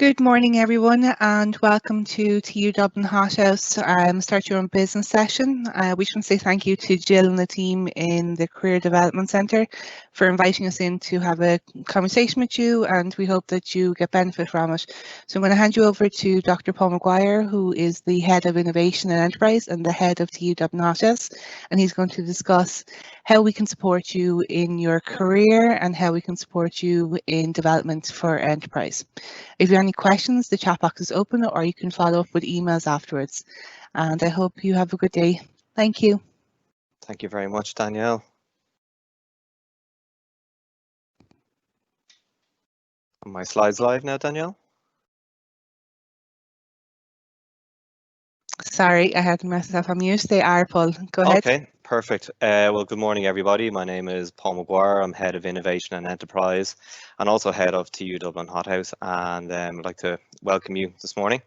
Good morning, everyone, and welcome to TU Dublin Hothouse Start Your Own Business session. We just want to say thank you to Jill and the team in the Career Development Centre for inviting us in to have a conversation with you, and we hope that you get benefit from it. So I'm going to hand you over to Dr. Paul Maguire, who is the Head of Innovation and Enterprise and the Head of TU Dublin Hothouse, and he's going to discuss how we can support you in your career and how we can support you in development for enterprise. If you have any questions, the chat box is open, or you can follow up with emails afterwards. And I hope you have a good day. Thank you. Thank you very much, Danielle. Are my slides live now, Danielle? Sorry, I had myself on mute. They are, Paul. Go ahead. Okay, perfect. Well, good morning, everybody. My name is Paul Maguire. I'm Head of Innovation and Enterprise and also Head of TU Dublin Hothouse, and I'd like to welcome you this morning.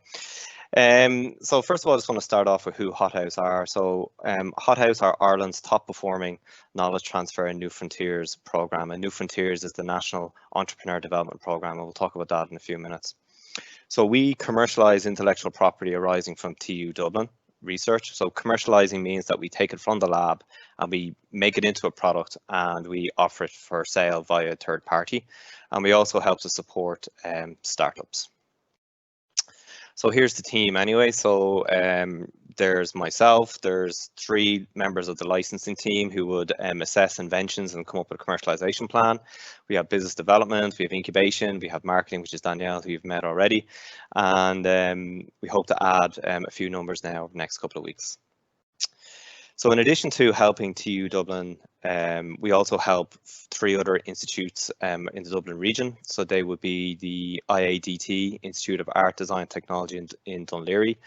So first of all, I just want to start off with who Hothouse are. So Hothouse are Ireland's top performing knowledge transfer and New Frontiers programme, and New Frontiers is the National Entrepreneur Development Programme, and we'll talk about that in a few minutes. So we commercialise intellectual property arising from TU Dublin research. So commercializing means that we take it from the lab and we make it into a product and we offer it for sale via a third party. And we also help to support startups. So here's the team anyway. So there's myself, there's 3 members of the licensing team who would assess inventions and come up with a commercialization plan. We have business development, we have incubation, we have marketing, which is Danielle, who you've met already. And we hope to add a few numbers now over the next couple of weeks. So in addition to helping TU Dublin, we also help 3 other institutes in the Dublin region. So they would be the IADT, Institute of Art, Design, Technology in Dún Laoghaire,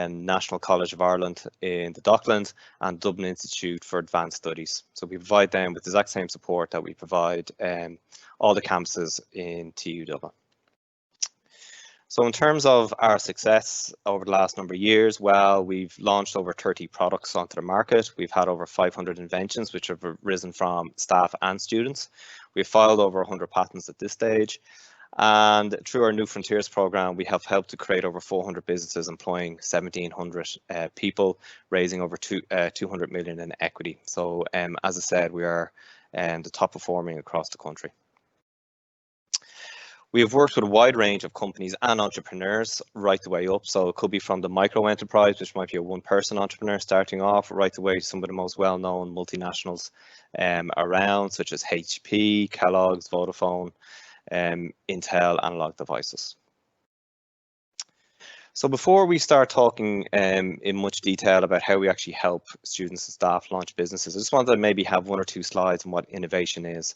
National College of Ireland in the Docklands, and Dublin Institute for Advanced Studies. So we provide them with the exact same support that we provide all the campuses in TU Dublin. So in terms of our success over the last number of years, well, we've launched over 30 products onto the market. We've had over 500 inventions, which have arisen from staff and students. We've filed over 100 patents at this stage. And through our New Frontiers program, we have helped to create over 400 businesses, employing 1,700 people, raising over 200 million in equity. So as I said, we are the top performing across the country. We have worked with a wide range of companies and entrepreneurs right the way up. So it could be from the micro enterprise, which might be a one-person entrepreneur starting off, right the way to some of the most well-known multinationals around, such as HP, Kellogg's, Vodafone, Intel, Analog Devices. So before we start talking in much detail about how we actually help students and staff launch businesses, I just wanted to maybe have 1 or 2 slides on what innovation is.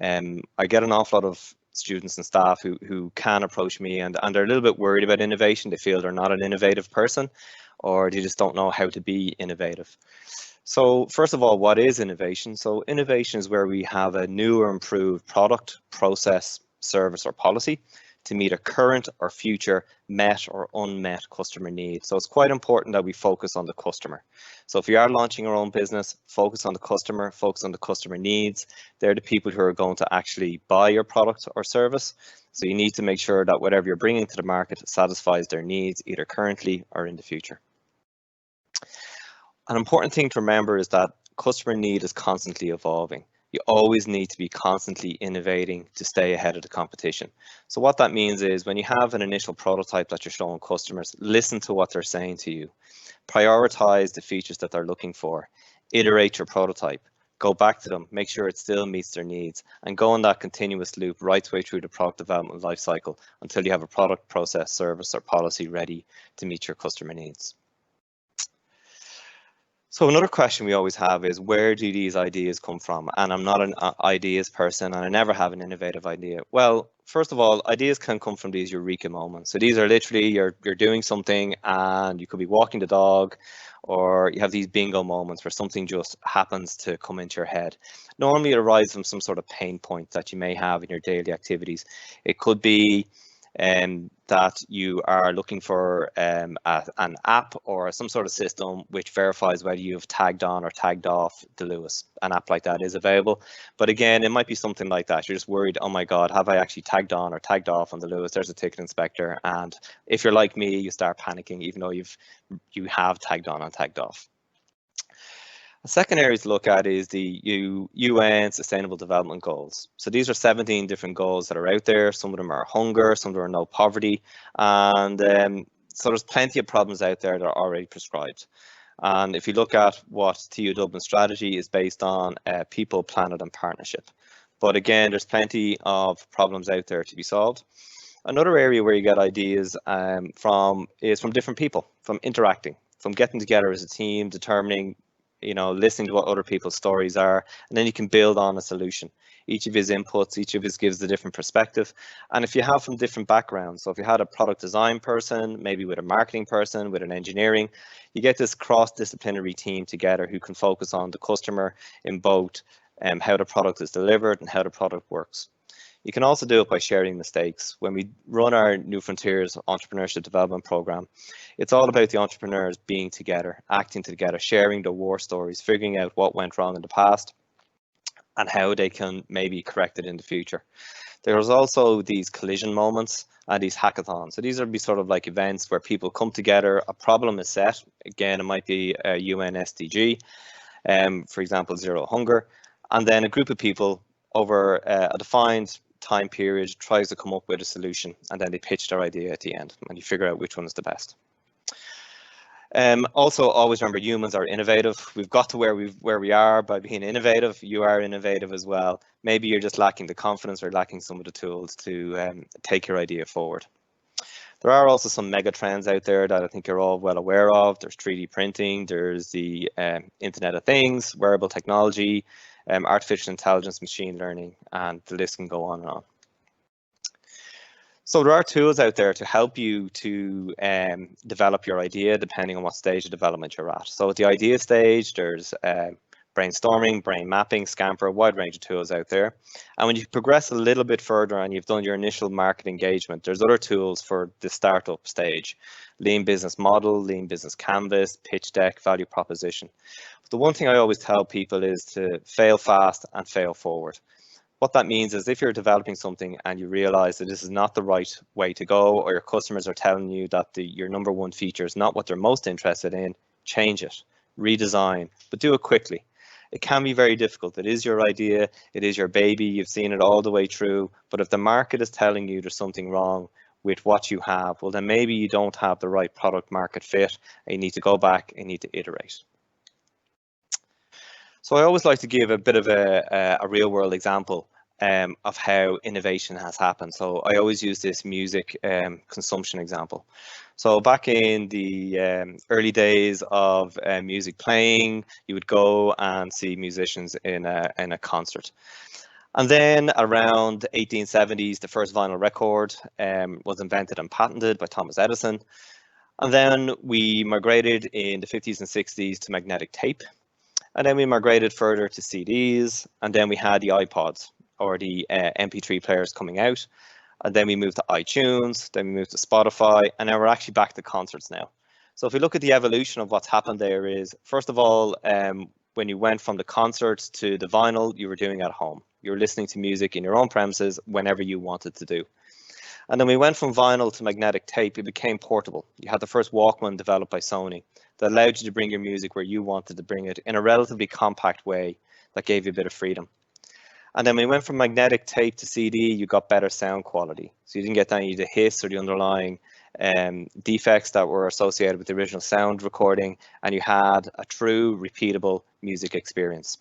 I get an awful lot of students and staff who can approach me and they're a little bit worried about innovation. They feel they're not an innovative person, or they just don't know how to be innovative. So first of all, what is innovation? So innovation is where we have a new or improved product, process, service, or policy to meet a current or future met or unmet customer need. So it's quite important that we focus on the customer. So if you are launching your own business, focus on the customer, focus on the customer needs. They're the people who are going to actually buy your product or service. So you need to make sure that whatever you're bringing to the market satisfies their needs, either currently or in the future. An important thing to remember is that customer need is constantly evolving. You always need to be constantly innovating to stay ahead of the competition. So what that means is when you have an initial prototype that you're showing customers, listen to what they're saying to you. Prioritize the features that they're looking for. Iterate your prototype. Go back to them, make sure it still meets their needs, and go on that continuous loop right the way through the product development lifecycle until you have a product, process, service, or policy ready to meet your customer needs. So another question we always have is, where do these ideas come from? And I'm not an ideas person, and I never have an innovative idea. Well, first of all, ideas can come from these eureka moments. So these are literally you're doing something and you could be walking the dog, or you have these bingo moments where something just happens to come into your head. Normally it arises from some sort of pain point that you may have in your daily activities. It could be that you are looking for an app or some sort of system which verifies whether you've tagged on or tagged off the Lewis. An app like that is available, but again, it might be something like that. You're just worried, oh my God, have I actually tagged on or tagged off on the Lewis? There's a ticket inspector, and if you're like me, you start panicking even though you have tagged on and tagged off. A second area to look at is the UN Sustainable Development Goals. So these are 17 different goals that are out there. Some of them are hunger, some of them are no poverty. And so there's plenty of problems out there that are already prescribed. And if you look at what TU Dublin strategy is based on, people, planet and partnership. But again, there's plenty of problems out there to be solved. Another area where you get ideas from different people, from interacting, from getting together as a team, determining, listening to what other people's stories are, and then you can build on a solution. Each of his inputs, each of his gives a different perspective. And if you have from different backgrounds, so if you had a product design person, maybe with a marketing person, with an engineering, you get this cross-disciplinary team together who can focus on the customer in both how the product is delivered and how the product works. You can also do it by sharing mistakes. When we run our New Frontiers Entrepreneurship Development Program, it's all about the entrepreneurs being together, acting together, sharing the war stories, figuring out what went wrong in the past and how they can maybe correct it in the future. There's also these collision moments and these hackathons. So these are sort of like events where people come together, a problem is set. Again, it might be a UN SDG, for example, zero hunger, and then a group of people over a defined time period tries to come up with a solution, and then they pitch their idea at the end and you figure out which one is the best. Also, always remember, humans are innovative. We've got to where we are by being innovative. You are innovative as well. Maybe you're just lacking the confidence or lacking some of the tools to take your idea forward. There are also some mega trends out there that I think you're all well aware of. There's 3D printing, there's the Internet of Things, wearable technology, artificial intelligence, machine learning, and the list can go on and on. So there are tools out there to help you to develop your idea depending on what stage of development you're at. So at the idea stage, there's brainstorming, brain mapping, Scamper, a wide range of tools out there. And when you progress a little bit further and you've done your initial market engagement, there's other tools for the startup stage. Lean business model, lean business canvas, pitch deck, value proposition. But the one thing I always tell people is to fail fast and fail forward. What that means is if you're developing something and you realize that this is not the right way to go, or your customers are telling you that your number one feature is not what they're most interested in, change it, redesign, but do it quickly. It can be very difficult. It is your idea, it is your baby, you've seen it all the way through, but if the market is telling you there's something wrong with what you have, well then maybe you don't have the right product market fit and you need to go back and you need to iterate. So I always like to give a bit of a real world example of how innovation has happened. So I always use this music consumption example. So back in the early days of music playing, you would go and see musicians in a concert. And then around the 1870s, the first vinyl record was invented and patented by Thomas Edison. And then we migrated in the 50s and 60s to magnetic tape. And then we migrated further to CDs, and then we had the iPods or the MP3 players coming out. And then we moved to iTunes, then we moved to Spotify, and now we're actually back to concerts now. So if we look at the evolution of what's happened there is, first of all, when you went from the concerts to the vinyl, you were doing it at home. You were listening to music in your own premises whenever you wanted to do. And then we went from vinyl to magnetic tape, it became portable. You had the first Walkman developed by Sony that allowed you to bring your music where you wanted to bring it in a relatively compact way that gave you a bit of freedom. And then we went from magnetic tape to CD, you got better sound quality. So you didn't get any of the hiss or the underlying defects that were associated with the original sound recording, and you had a true repeatable music experience.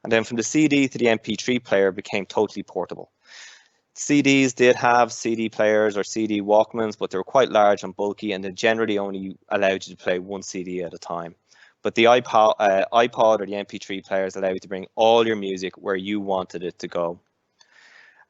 And then from the CD to the MP3 player became totally portable. CDs did have CD players or CD Walkmans, but they were quite large and bulky, and they generally only allowed you to play one CD at a time. But the iPod or the MP3 players allow you to bring all your music where you wanted it to go.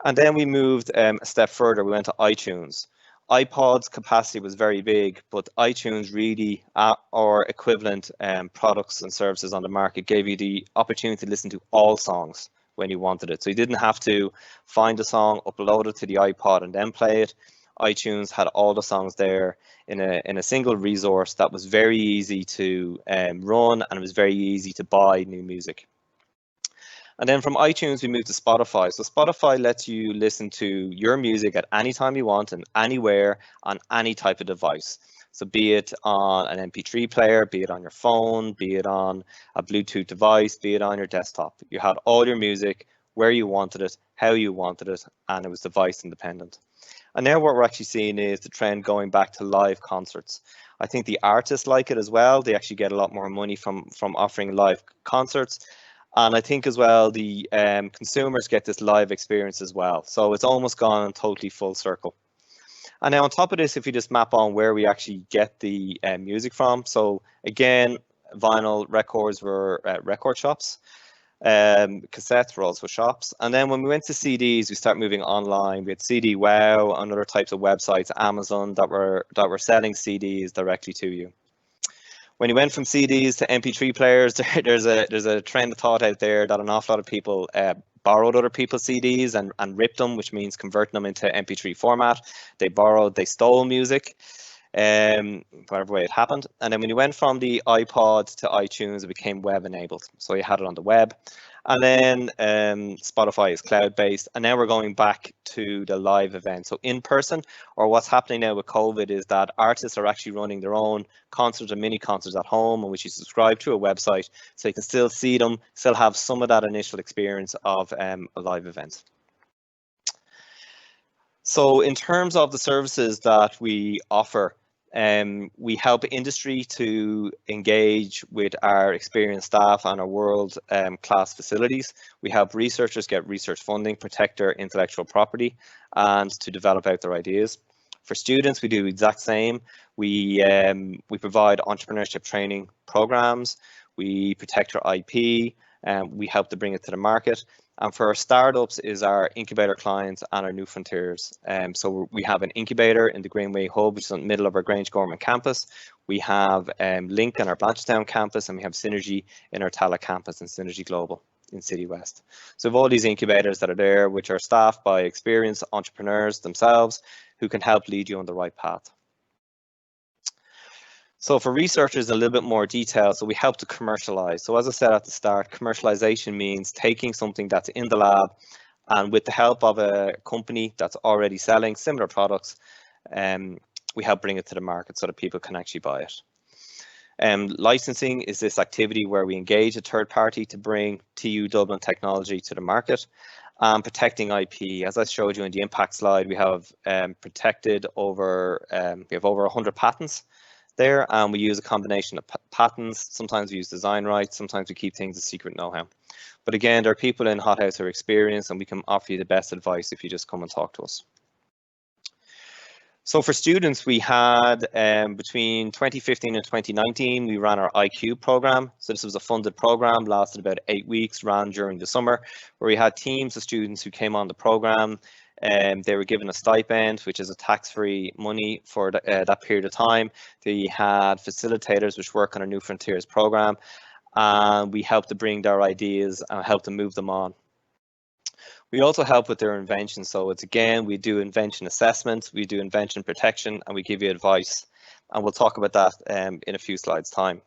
And then we moved a step further, we went to iTunes. iPod's capacity was very big, but iTunes really, or equivalent products and services on the market, gave you the opportunity to listen to all songs when you wanted it. So you didn't have to find a song, upload it to the iPod and then play it. iTunes had all the songs there in a single resource that was very easy to run, and it was very easy to buy new music. And then from iTunes, we moved to Spotify. So Spotify lets you listen to your music at any time you want and anywhere on any type of device. So be it on an MP3 player, be it on your phone, be it on a Bluetooth device, be it on your desktop. You had all your music where you wanted it, how you wanted it, and it was device independent. And now what we're actually seeing is the trend going back to live concerts. I think the artists like it as well. They actually get a lot more money from offering live concerts. And I think as well, the consumers get this live experience as well. So it's almost gone totally full circle. And now on top of this, if you just map on where we actually get the music from. So again, vinyl records were record shops. Cassettes were also shops. And then when we went to CDs, we start moving online. We had CD Wow and other types of websites, Amazon, that were selling CDs directly to you. When you went from CDs to MP3 players, there's a trend of thought out there that an awful lot of people borrowed other people's CDs and ripped them, which means converting them into MP3 format. They stole music, whatever way it happened. And then when you went from the iPod to iTunes, it became web enabled. So you had it on the web. And then Spotify is cloud-based, and now we're going back to the live event. So in person, or what's happening now with COVID is that artists are actually running their own concerts and mini concerts at home, in which you subscribe to a website, so you can still see them, still have some of that initial experience of a live event. So in terms of the services that we offer, we help industry to engage with our experienced staff and our world-class facilities. We help researchers get research funding, protect their intellectual property, and to develop out their ideas. For students, we do the exact same. We provide entrepreneurship training programs. We protect our IP, and we help to bring it to the market. And for our startups is our incubator clients and our new frontiers. So we have an incubator in the Greenway Hub, which is in the middle of our Grange Gorman campus. We have Link on our Blanchardstown campus, and we have Synergy in our Tala campus and Synergy Global in City West. So we have all these incubators that are there, which are staffed by experienced entrepreneurs themselves who can help lead you on the right path. So for researchers, a little bit more detail. So we help to commercialize. So as I said at the start, commercialization means taking something that's in the lab and with the help of a company that's already selling similar products, we help bring it to the market so that people can actually buy it. Licensing is this activity where we engage a third party to bring TU Dublin technology to the market. Protecting IP, as I showed you in the impact slide, we have protected over, we have over 100 patents there, and we use a combination of patents. Sometimes we use design rights, sometimes we keep things a secret know-how. But again, there are people in Hothouse who are experienced, and we can offer you the best advice if you just come and talk to us. So for students, we had between 2015 and 2019, we ran our IQ program. So this was a funded program, lasted about 8 weeks, ran during the summer, where we had teams of students who came on the program. They were given a stipend, which is a tax-free money for that period of time. They had facilitators which work on our New Frontiers program, and we help to bring their ideas and help to move them on. We also help with their invention. So it's again, we do invention assessments, we do invention protection, and we give you advice. And we'll talk about that in a few slides' time.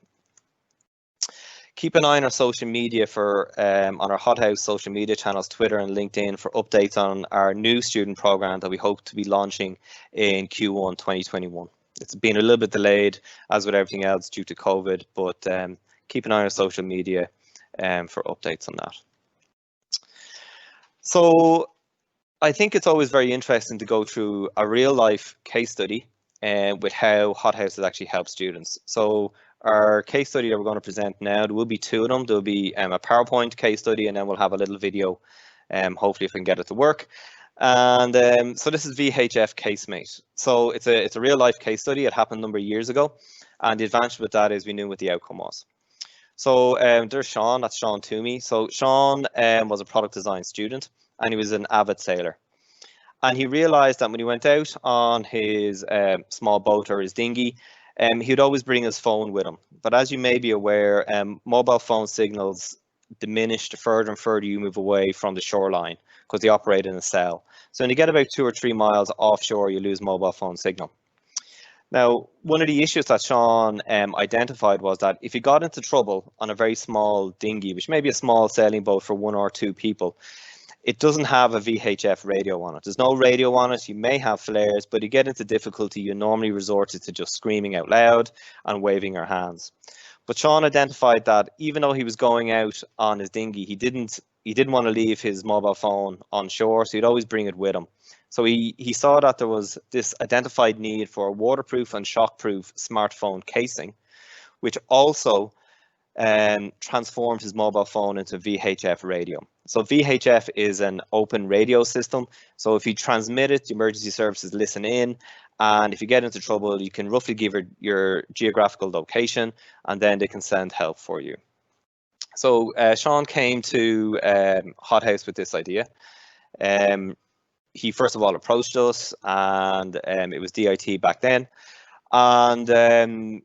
Keep an eye on our social media for on our Hothouse social media channels, Twitter and LinkedIn, for updates on our new student program that we hope to be launching in Q1 2021. It's been a little bit delayed, as with everything else, due to COVID, but keep an eye on our social media for updates on that. So I think it's always very interesting to go through a real life case study with how Hothouse has actually helped students. So our case study that we're going to present now, there will be two of them. There will be a PowerPoint case study, and then we'll have a little video, hopefully if we can get it to work. And so this is VHF Casemate. So it's a real life case study. It happened a number of years ago, and the advantage with that is we knew what the outcome was. So there's Sean, that's Sean Toomey. So Sean was a product design student, and he was an avid sailor. And he realized that when he went out on his small boat or his dinghy, he would always bring his phone with him. But as you may be aware, mobile phone signals diminish the further and further you move away from the shoreline, because they operate in a cell. So when you get about 2 or 3 miles offshore, you lose mobile phone signal. Now, one of the issues that Sean identified was that if you got into trouble on a very small dinghy, which may be a small sailing boat for 1 or 2 people, it doesn't have a VHF radio on it. There's no radio on it. You may have flares, but you get into difficulty, you normally resorted to just screaming out loud and waving your hands. But Sean identified that even though he was going out on his dinghy, he didn't want to leave his mobile phone on shore, so he'd always bring it with him. So he saw that there was this identified need for a waterproof and shockproof smartphone casing, which also transformed his mobile phone into VHF radio. So VHF is an open radio system. So if you transmit it, the emergency services listen in, and if you get into trouble, you can roughly give your geographical location, and then they can send help for you. So Sean came to Hothouse with this idea. He first of all approached us, and it was DIT back then, and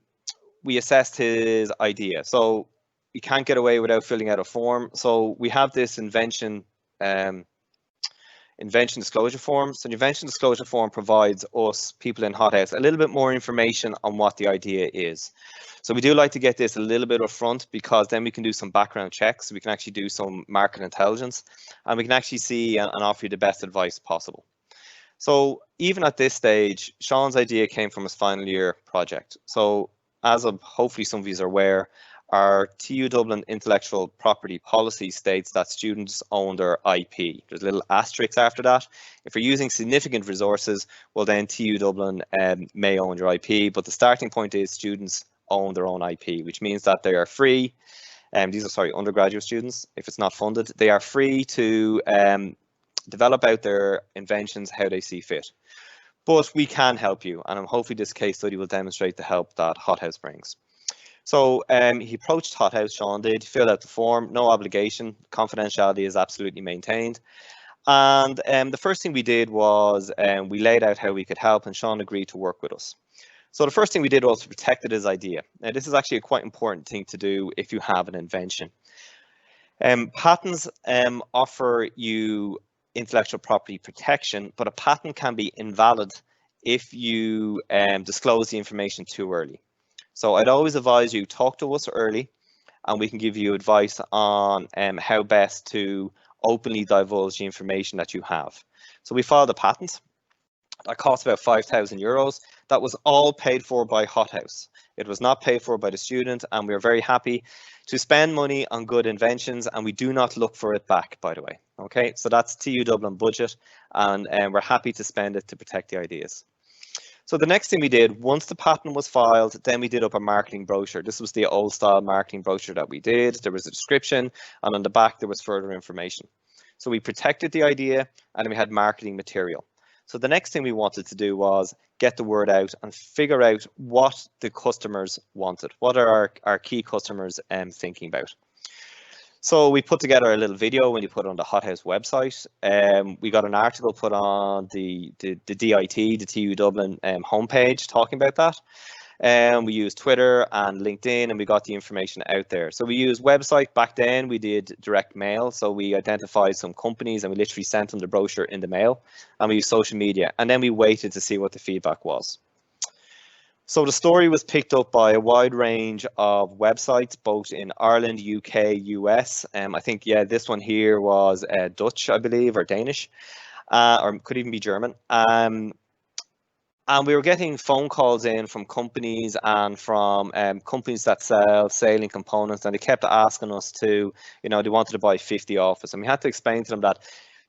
we assessed his idea. So you can't get away without filling out a form. So we have this invention disclosure form. So the invention disclosure form provides us, people in Hothouse, a little bit more information on what the idea is. So we do like to get this a little bit up front, because then we can do some background checks. We can actually do some market intelligence, and we can actually see and offer you the best advice possible. So even at this stage, Sean's idea came from his final year project. So as hopefully some of you are aware, our TU Dublin intellectual property policy states that students own their IP. There's a little asterisk after that. If you're using significant resources, well then TU Dublin may own your IP, but the starting point is students own their own IP, which means that they are free, these are undergraduate students, if it's not funded, they are free to develop out their inventions how they see fit. But we can help you, and hopefully this case study will demonstrate the help that Hothouse brings. So he approached Hothouse, Sean did, filled out the form, no obligation, confidentiality is absolutely maintained. And the first thing we did was we laid out how we could help, and Sean agreed to work with us. So the first thing we did was protected his idea. Now this is actually a quite important thing to do if you have an invention. Patents offer you intellectual property protection, but a patent can be invalid if you disclose the information too early. So I'd always advise you talk to us early, and we can give you advice on how best to openly divulge the information that you have. So we filed a patent that cost about €5,000. That was all paid for by Hothouse. It was not paid for by the student, and we're very happy to spend money on good inventions, and we do not look for it back, by the way. Okay, so that's TU Dublin budget, and we're happy to spend it to protect the ideas. So the next thing we did, once the patent was filed, then we did up a marketing brochure. This was the old style marketing brochure that we did. There was a description, and on the back there was further information. So we protected the idea, and then we had marketing material. So the next thing we wanted to do was get the word out and figure out what the customers wanted. What are our key customers thinking about? So we put together a little video when you put it on the Hothouse website. We got an article put on the DIT, the TU Dublin homepage talking about that. We used Twitter and LinkedIn, and we got the information out there. So we used website. Back then we did direct mail. So we identified some companies and we literally sent them the brochure in the mail, and we used social media, and then we waited to see what the feedback was. So the story was picked up by a wide range of websites, both in Ireland, UK, US. I think, yeah, this one here was Dutch, I believe, or Danish, or could even be German. And we were getting phone calls in from companies and from companies that sell sailing components, and they kept asking us to, they wanted to buy 50 off us. And we had to explain to them that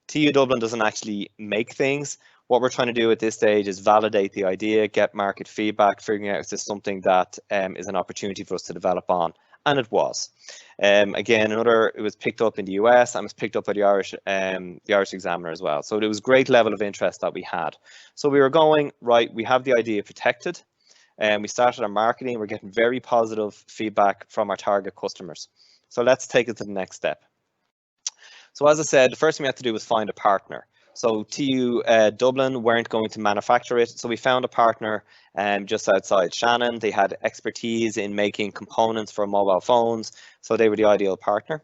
TU Dublin doesn't actually make things. What we're trying to do at this stage is validate the idea, get market feedback, figuring out if this is something that is an opportunity for us to develop on, and it was. Again, it was picked up in the US and was picked up by the Irish Examiner as well. So there was a great level of interest that we had. So we were going, right, we have the idea protected, and we started our marketing. We're getting very positive feedback from our target customers. So let's take it to the next step. So as I said, the first thing we had to do was find a partner. So TU Dublin weren't going to manufacture it, so we found a partner just outside Shannon. They had expertise in making components for mobile phones, so they were the ideal partner.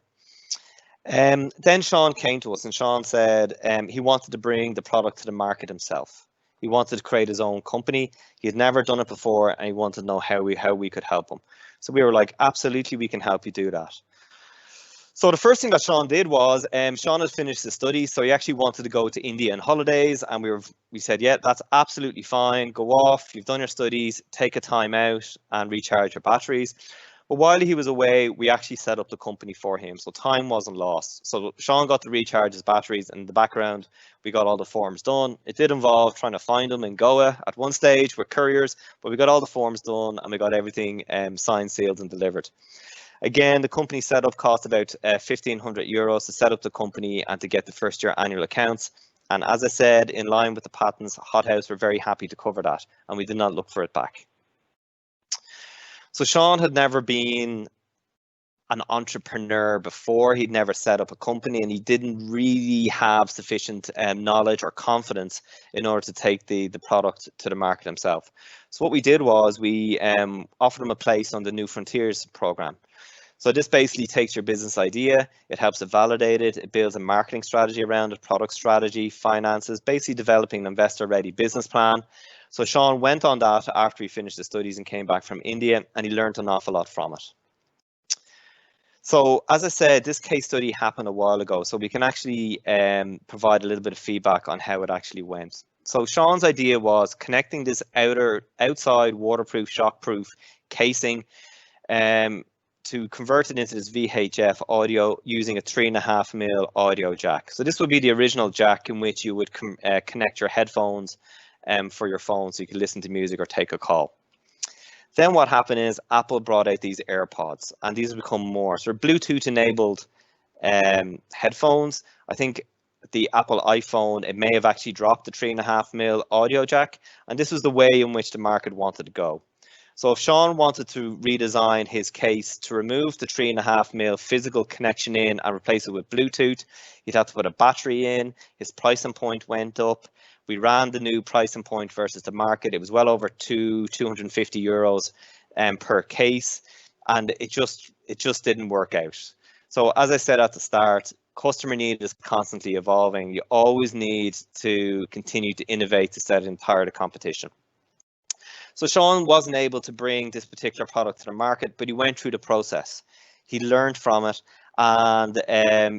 Then Sean came to us and Sean said he wanted to bring the product to the market himself. He wanted to create his own company. He had never done it before and he wanted to know how we could help him. So we were like, absolutely, we can help you do that. So the first thing that Sean did was Sean had finished his studies, so he actually wanted to go to India on holidays, and we said, yeah, that's absolutely fine. Go off, you've done your studies, take a time out and recharge your batteries. But while he was away, we actually set up the company for him, so time wasn't lost. So Sean got to recharge his batteries, and in the background, we got all the forms done. It did involve trying to find them in Goa at one stage with couriers, but we got all the forms done and we got everything signed, sealed and delivered. Again, the company setup cost about €1,500 to set up the company and to get the first year annual accounts. And as I said, in line with the patents, Hothouse were very happy to cover that, and we did not look for it back. So Sean had never been an entrepreneur before. He'd never set up a company, and he didn't really have sufficient knowledge or confidence in order to take the product to the market himself. So what we did was we offered him a place on the New Frontiers program. So this basically takes your business idea, it helps it validate it, it builds a marketing strategy around it, product strategy, finances, basically developing an investor-ready business plan. So Sean went on that after he finished his studies and came back from India, and he learned an awful lot from it. So as I said, this case study happened a while ago, so we can actually provide a little bit of feedback on how it actually went. So Sean's idea was connecting this outside waterproof, shockproof casing to convert it into this VHF audio using a 3.5mm audio jack. So this would be the original jack in which you would connect your headphones for your phone so you could listen to music or take a call. Then what happened is Apple brought out these AirPods, and these have become more. So they're Bluetooth enabled headphones. I think the Apple iPhone, it may have actually dropped the 3.5mm audio jack, and this was the way in which the market wanted to go. So if Sean wanted to redesign his case to remove the 3.5mm physical connection in and replace it with Bluetooth, he'd have to put a battery in, his pricing point went up. We ran the new pricing point versus the market. It was well over €250 per case, and it just didn't work out. So as I said at the start, customer need is constantly evolving. You always need to continue to innovate to set entire the competition. So Sean wasn't able to bring this particular product to the market, but he went through the process. He learned from it, and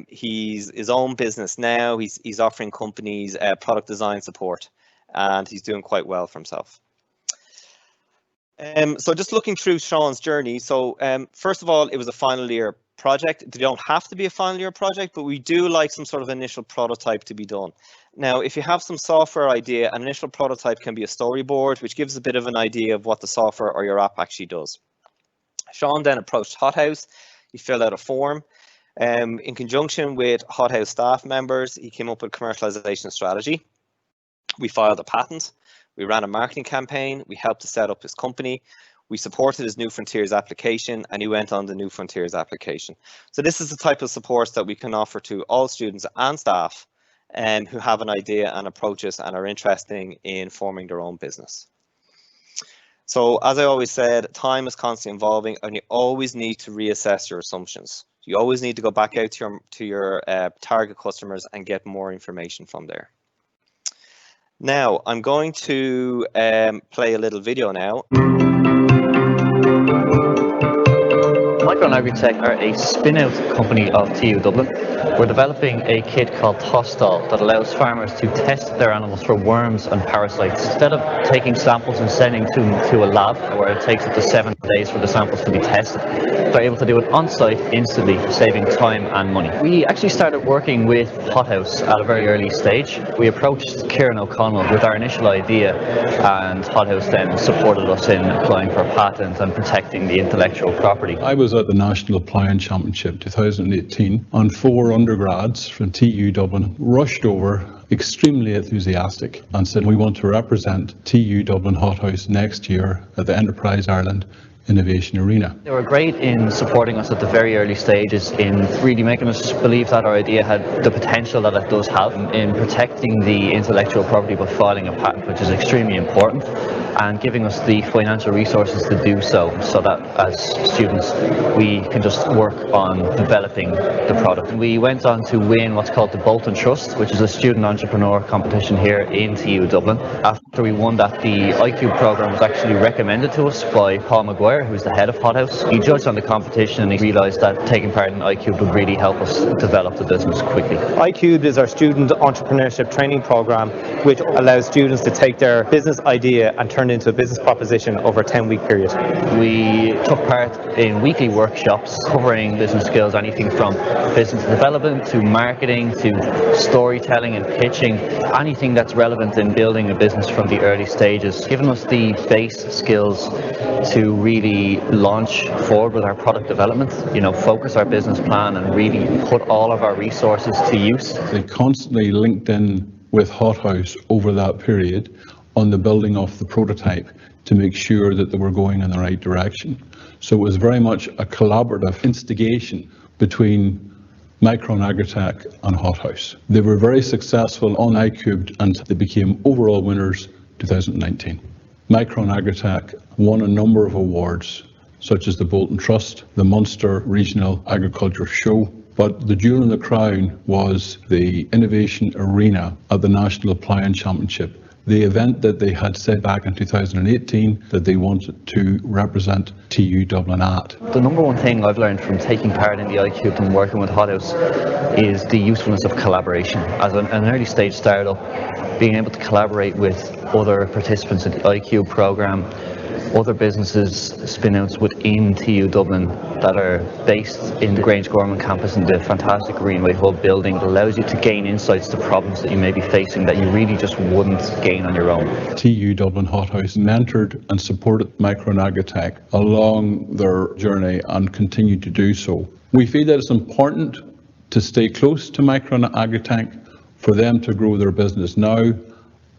he's his own business now. He's offering companies product design support, and he's doing quite well for himself. So just looking through Sean's journey. So first of all, it was a final year project. They don't have to be a final year project, but we do like some sort of initial prototype to be done. Now, if you have some software idea, an initial prototype can be a storyboard, which gives a bit of an idea of what the software or your app actually does. Sean then approached Hothouse. He filled out a form. In conjunction with Hothouse staff members, he came up with a commercialization strategy. We filed a patent. We ran a marketing campaign. We helped to set up his company. We supported his New Frontiers application, and he went on the New Frontiers application. So this is the type of supports that we can offer to all students and staff who have an idea and approach us and are interested in forming their own business. So as I always said, time is constantly evolving, and you always need to reassess your assumptions. You always need to go back out to your target customers and get more information from there. Now, I'm going to play a little video now. Micron Agri are a spin-out company of TU Dublin. We're developing a kit called Tostal that allows farmers to test their animals for worms and parasites. Instead of taking samples and sending them to a lab where it takes up to 7 days for the samples to be tested, they're able to do it on-site instantly, saving time and money. We actually started working with Hothouse at a very early stage. We approached Kieran O'Connell with our initial idea, and Hothouse then supported us in applying for a patent and protecting the intellectual property. I was at the National Applying Championship 2018, and 4 undergrads from TU Dublin rushed over, extremely enthusiastic, and said we want to represent TU Dublin Hothouse next year at the Enterprise Ireland innovation arena. They were great in supporting us at the very early stages, in really making us believe that our idea had the potential that it does have, in protecting the intellectual property by filing a patent, which is extremely important, and giving us the financial resources to do so that as students we can just work on developing the product. We went on to win what's called the Bolton Trust, which is a student entrepreneur competition here in TU Dublin. After we won that, the iCube program was actually recommended to us by Paul Maguire, who's the head of Hothouse. He judged on the competition and he realised that taking part in iCube would really help us develop the business quickly. iCube is our student entrepreneurship training program, which allows students to take their business idea and turn it into a business proposition over a 10-week period. We took part in weekly workshops covering business skills, anything from business development to marketing to storytelling and pitching, anything that's relevant in building a business from the early stages, giving us the base skills to really launch forward with our product development, focus our business plan and really put all of our resources to use. They constantly linked in with Hothouse over that period on the building of the prototype to make sure that they were going in the right direction. So it was very much a collaborative instigation between Micron Agri and Hothouse. They were very successful on iCubed and they became overall winners 2019. Micron Agri won a number of awards, such as the Bolton Trust, the Munster Regional Agriculture Show, but the jewel in the crown was the Innovation Arena at the National Appliance Championship, the event that they had said back in 2018 that they wanted to represent TU Dublin at. The number one thing I've learned from taking part in the iCube and working with Hothouse is the usefulness of collaboration. As an early stage startup, being able to collaborate with other participants in the iCube program, other businesses, spin-outs within TU Dublin that are based in the Grange Gorman campus in the fantastic Greenway Hub building, allows you to gain insights to problems that you may be facing that you really just wouldn't gain on your own. TU Dublin Hothouse mentored and supported Micron Agri along their journey and continue to do so. We feel that it's important to stay close to Micron Agri for them to grow their business now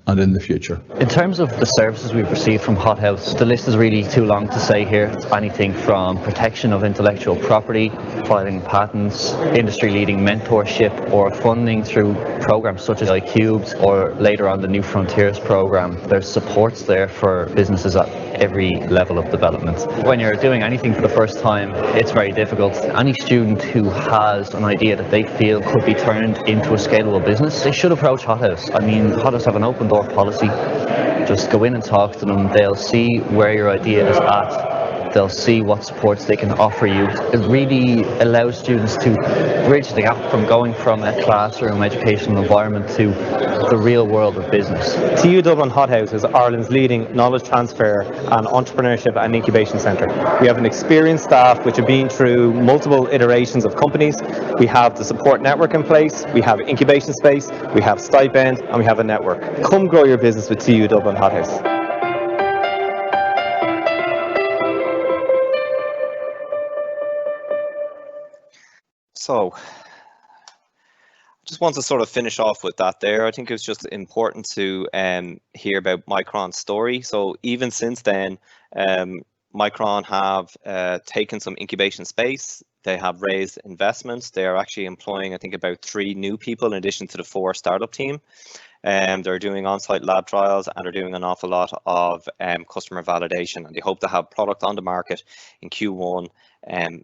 and in the future. In terms of the services we've received from Hothouse, the list is really too long to say here. Anything from protection of intellectual property, filing patents, industry-leading mentorship, or funding through programs such as iCubes, or later on the New Frontiers program. There's supports there for businesses at every level of development. When you're doing anything for the first time, it's very difficult. Any student who has an idea that they feel could be turned into a scalable business, they should approach Hothouse. I mean, Hothouse have an open door policy. Just go in and talk to them. They'll see where your idea is at. They'll see what supports they can offer you. It really allows students to bridge the gap from going from a classroom educational environment to the real world of business. TU Dublin Hothouse is Ireland's leading knowledge transfer and entrepreneurship and incubation centre. We have an experienced staff which have been through multiple iterations of companies. We have the support network in place, we have incubation space, we have stipend, and we have a network. Come grow your business with TU Dublin Hothouse. So, I just want to sort of finish off with that there. I think it's just important to hear about Micron's story. So even since then, Micron have taken some incubation space. They have raised investments. They are actually employing, I think, about 3 new people in addition to the 4 startup team. They're doing on-site lab trials and they're doing an awful lot of customer validation, and they hope to have product on the market in Q1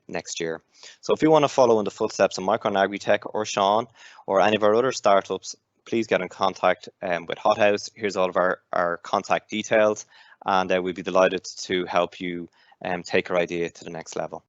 next year. So if you want to follow in the footsteps of Micron Agri or Sean or any of our other startups, please get in contact with Hothouse. Here's all of our contact details, and we'd be delighted to help you take your idea to the next level.